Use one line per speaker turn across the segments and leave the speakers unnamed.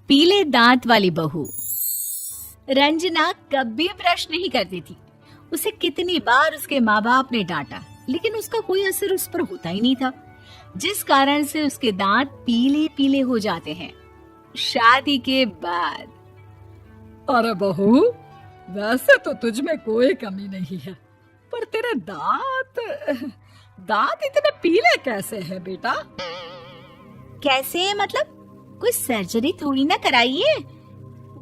पीले दांत वाली बहू। रंजना कभी ब्रश नहीं करती थी। उसे कितनी बार उसके माँ बाप ने डांटा, लेकिन उसका कोई असर उस पर होता ही नहीं था, जिस कारण से उसके दांत पीले पीले हो जाते हैं। शादी के बाद।
अरे बहू, वैसे तो तुझ में कोई कमी नहीं है, पर तेरे दांत इतने पीले कैसे हैं बेटा?
कैसे मतलब? कोई सर्जरी थोड़ी ना कराइए।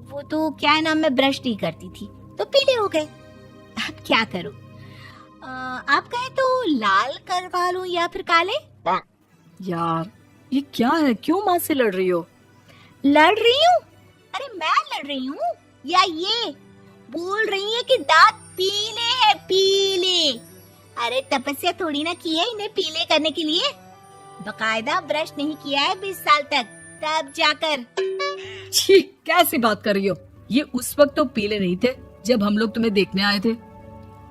वो तो क्या नाम, मैं ब्रश नहीं करती थी तो पीले हो गए। अब क्या करूं? आप कहे तो लाल करवा लूं या फिर काले?
यार ये क्या है, क्यों माँ से लड़ रही हो?
लड़ रही हूँ? अरे मैं लड़ रही हूँ या ये बोल रही है कि दांत पीले हैं, पीले। अरे तपस्या थोड़ी ना की है इन्हें पीले करने के लिए। बकायदा ब्रश नहीं किया है 20 साल तक, तब जाकर।
छी, कैसी बात कर रही हो? ये उस वक्त तो पीले नहीं थे जब हम लोग तुम्हें देखने आए थे।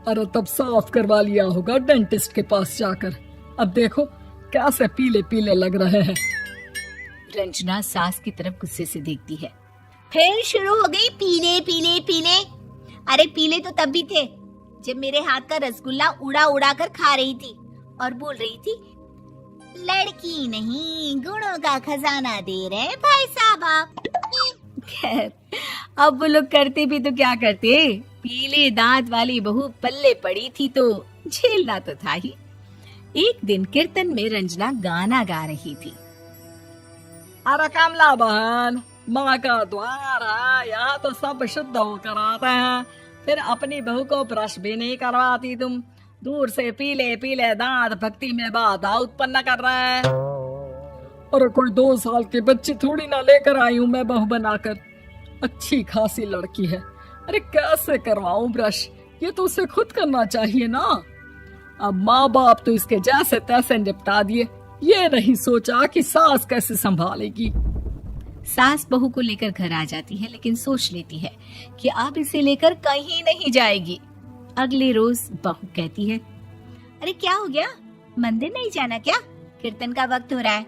अरे तब साफ करवा लिया होगा डेंटिस्ट के पास जाकर। अब देखो कैसे पीले पीले लग रहे हैं।
रंजना सास की तरफ गुस्से से देखती है। फिर शुरू हो गई पीले पीले पीले। अरे पीले तो तब भी थे जब मेरे हाथ का रसगुल्ला उड़ा उड़ा कर खा रही थी और बोल रही थी, लड़की नहीं गुणों का खजाना दे रहे भाई साहब आप। खैर, अब वो लोग करते भी तो क्या करते, पीले दांत वाली बहू पल्ले पड़ी थी तो झेलना तो था ही। एक दिन कीर्तन में रंजना गाना गा रही थी।
अरे कमला बहन, माँ का द्वार है, यहाँ तो सब शुद्ध होकर आते हैं, फिर अपनी बहू को ब्रश भी नहीं करवाती तुम। दूर से पीले पीले दांत भक्ति में बाधा उत्पन्न कर रहे हैं। अरे कोई 2 साल के बच्चे थोड़ी ना लेकर आई हूँ मैं बहू बनाकर। अच्छी खासी लड़की है, अरे कैसे करवाऊं ब्रश? ये तो उसे खुद करना चाहिए ना। अब माँ बाप तो इसके जैसे तैसे निपटा दिए, ये नहीं सोचा कि सास कैसे संभालेगी।
सास बहू को लेकर घर आ जाती है, लेकिन सोच लेती है कि अब इसे लेकर कहीं नहीं जाएगी। अगले रोज बहू कहती है, अरे क्या हो गया, मंदिर नहीं जाना क्या? कीर्तन का वक्त हो रहा है।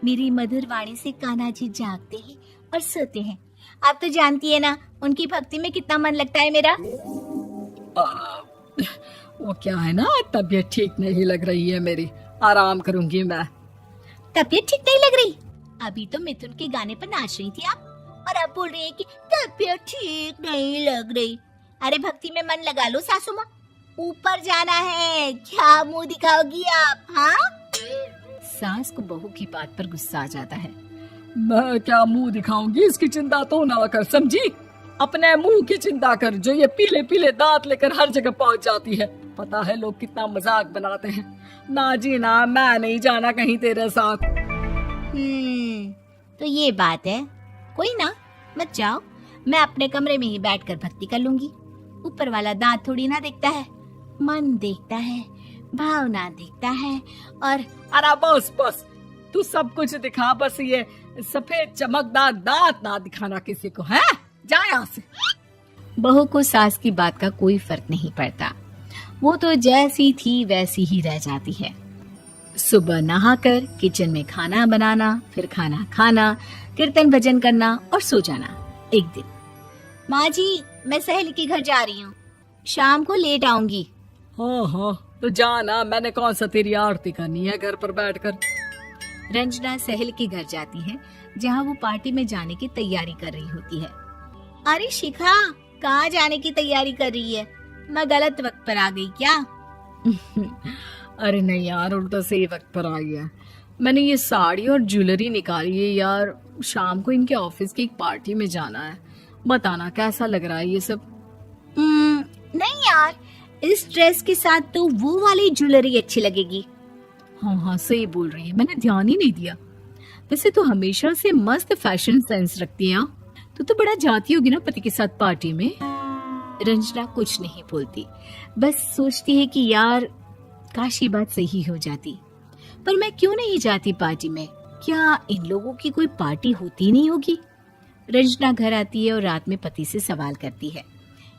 मेरी मधुर वाणी से कान्हा जी जागते हैं और सोते हैं। आप तो जानती है ना उनकी भक्ति में कितना मन लगता है मेरा।
वो क्या है ना, तबीयत ठीक नहीं लग रही है मेरी, आराम करूंगी मैं।
तबीयत ठीक नहीं लग रही? अभी तो मिथुन के गाने पर नाच रही थी आप, और अब बोल रही है कि तबीयत ठीक नहीं लग रही। अरे भक्ति में मन लगा लो सासू माँ, ऊपर जाना है, क्या मुंह दिखाओगी आप? हाँ? सास को बहू की बात पर गुस्सा आ जाता है।
मैं क्या मुंह दिखाऊंगी, इसकी चिंता तो ना कर, समझी? अपने मुंह की चिंता कर, जो ये पीले पीले दांत लेकर हर जगह पहुंच जाती है। पता है लोग कितना मजाक बनाते हैं। ना जी ना, मैं नहीं जाना कहीं तेरे साथ।
तो ये बात है। कोई ना, मत जाओ, मैं अपने कमरे में ही बैठकर भक्ति कर लूंगी। ऊपर वाला दांत थोड़ी ना देखता है, मन देखता है, भावना देखता है। और
अरे बस बस, तू सब कुछ दिखा, बस ये सफेद चमकदार दांत ना दिखाना किसी को, है? जा यहाँ से।
बहू को सास की बात का कोई फर्क नहीं पड़ता, वो तो जैसी थी वैसी ही रह जाती है। सुबह नहाकर किचन में खाना बनाना, फिर खाना खाना, कीर्तन भजन करना और सो जाना। एक दिन, माँ जी मैं सहेली के घर जा रही हूँ, शाम को लेट आऊंगी।
हाँ, तो जाना, मैंने कौन सा तेरी आरती करनी है घर पर बैठकर।
रंजना सहेली के घर जाती है, जहाँ वो पार्टी में जाने की तैयारी कर रही होती है। अरे शिखा, कहाँ जाने की तैयारी कर रही है? मैं गलत वक्त पर आ गई क्या?
अरे नहीं यार, उल्टा सही वक्त पर आई है। मैंने ये साड़ी और ज्वेलरी निकाली है यार, शाम को इनके ऑफिस की एक पार्टी में जाना है। बताना कैसा लग रहा है ये सब?
नहीं यार, इस ड्रेस के साथ तो वो वाली ज्वेलरी अच्छी लगेगी।
हाँ, सही बोल रही है, मैंने ध्यान ही नहीं दिया। वैसे तो हमेशा से मस्त फैशन सेंस रखती है। तो बड़ा जाती होगी ना पति के साथ पार्टी में। रंजना कुछ नहीं बोलती, बस सोचती है कि यार काश ये बात सही हो जाती, पर मैं क्यों नहीं जाती पार्टी में? क्या इन लोगों की कोई पार्टी होती नहीं होगी? रंजना घर आती है और रात में पति से सवाल करती है,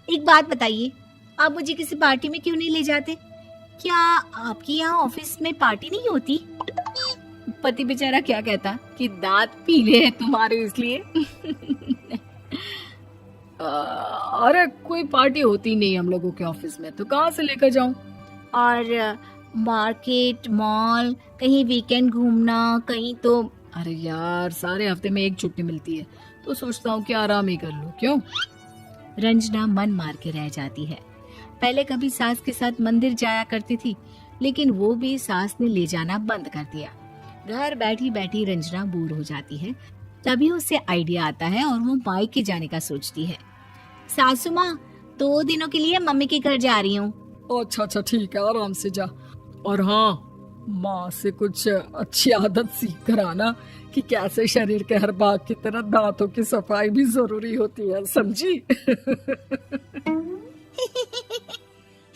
एक बात बताइए, आप मुझे किसी पार्टी में क्यों नहीं ले जाते? क्या आपकी यहाँ ऑफिस में पार्टी नहीं होती?
पति बेचारा क्या कहता कि दांत पीले हैं तुम्हारे इसलिए।
अरे कोई पार्टी होती नहीं हम लोगों के ऑफिस में, तो कहाँ से लेकर जाऊं?
और मार्केट, मॉल, कहीं वीकेंड घूमना, कहीं तो।
अरे यार, सारे हफ्ते में एक छुट्टी मिलती है, तो सोचता हूँ कि आराम ही कर लूं। क्यों?
रंजना मन मार के रह जाती है। पहले कभी सास के साथ मंदिर जाया करती थी, लेकिन वो भी सास ने ले जाना बंद कर दिया। घर बैठी बैठी रंजना बोर हो जाती है। तभी उसे आइडिया आता है और वो मायके जाने का सोचती है। सासू माँ, 2 दिनों के लिए मम्मी के घर जा रही हूँ।
अच्छा ठीक है, आराम से जा। और हाँ, माँ से कुछ अच्छी आदत सीख कर आना कि कैसे शरीर के हर भाग की तरह दांतों की सफाई भी जरूरी होती है, समझी?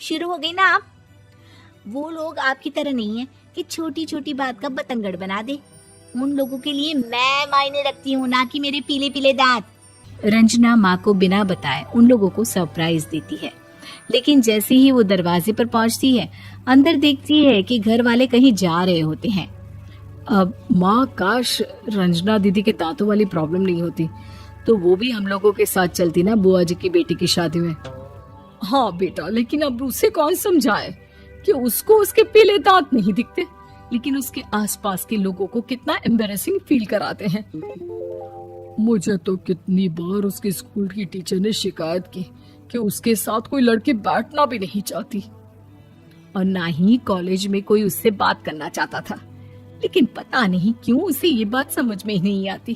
शुरू हो गई ना आप। वो लोग आपकी तरह नहीं है कि छोटी छोटी बात का बतंगड़ बना दे। उन लोगों के लिए मैं मायने रखती हूँ, ना कि मेरे पीले पीले दांत। रंजना माँ को बिना बताए उन लोगों को सरप्राइज देती है, लेकिन जैसे ही वो दरवाजे पर पहुंचती है, अंदर देखती है कि घर वाले कहीं जा रहे होते हैं।
अब माँ, काश रंजना दीदी के दांतों वाली प्रॉब्लम नहीं होती, तो वो भी हम लोगों के साथ चलती ना बुआ जी की बेटी की शादी में। हाँ बेटा, लेकिन अब उसे कौन समझाए कि उसको उसके पीले दांत नहीं दिखते, लेकिन उसके आसपास के लोगों को कितना एम्बैरेसिंग फील कराते हैं। मुझे तो कितनी बार उसके स्कूल की टीचर ने शिकायत की कि उसके साथ कोई लड़की बैठना भी नहीं चाहती, और ना ही कॉलेज में कोई उससे बात करना चाहता था। लेकिन पता नहीं क्यों उसे ये बात समझ में ही नहीं आती।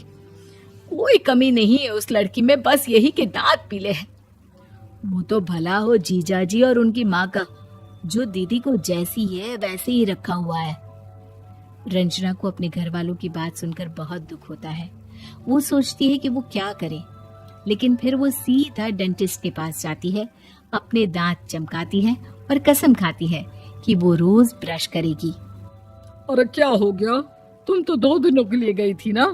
कोई कमी नहीं है उस लड़की में, बस यही कि दांत पीले हैं। वो तो भला हो जीजा जी और उनकी माँ का, जो दीदी को जैसी है वैसे ही रखा हुआ है। रंजना को अपने घर वालों की बात सुनकर बहुत दुख होता है। वो सोचती है कि वो क्या करे, लेकिन फिर वो सीधा डेंटिस्ट के पास जाती है, अपने दांत चमकाती है और कसम खाती है कि वो रोज ब्रश करेगी। अरे क्या हो गया? तुम तो 2 दिनों के लिए गई थी ना,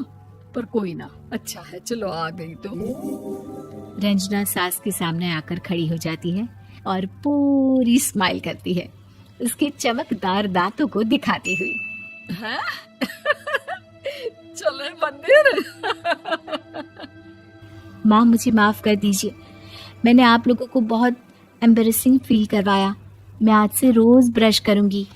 पर कोई ना, अच्छा है, चलो आ गई तो। रंजना सास के सामने आकर खड़ी हो जाती है और पूरी स्माइल करती है, उसके चमकदार दांतों को दिखाती हुई। हैं? चले मंदिर? माँ, मुझे माफ कर दीजिए, मैंने आप लोगों को बहुत एम्बैरेसिंग फील करवाया। मैं आज से रोज ब्रश करूंगी।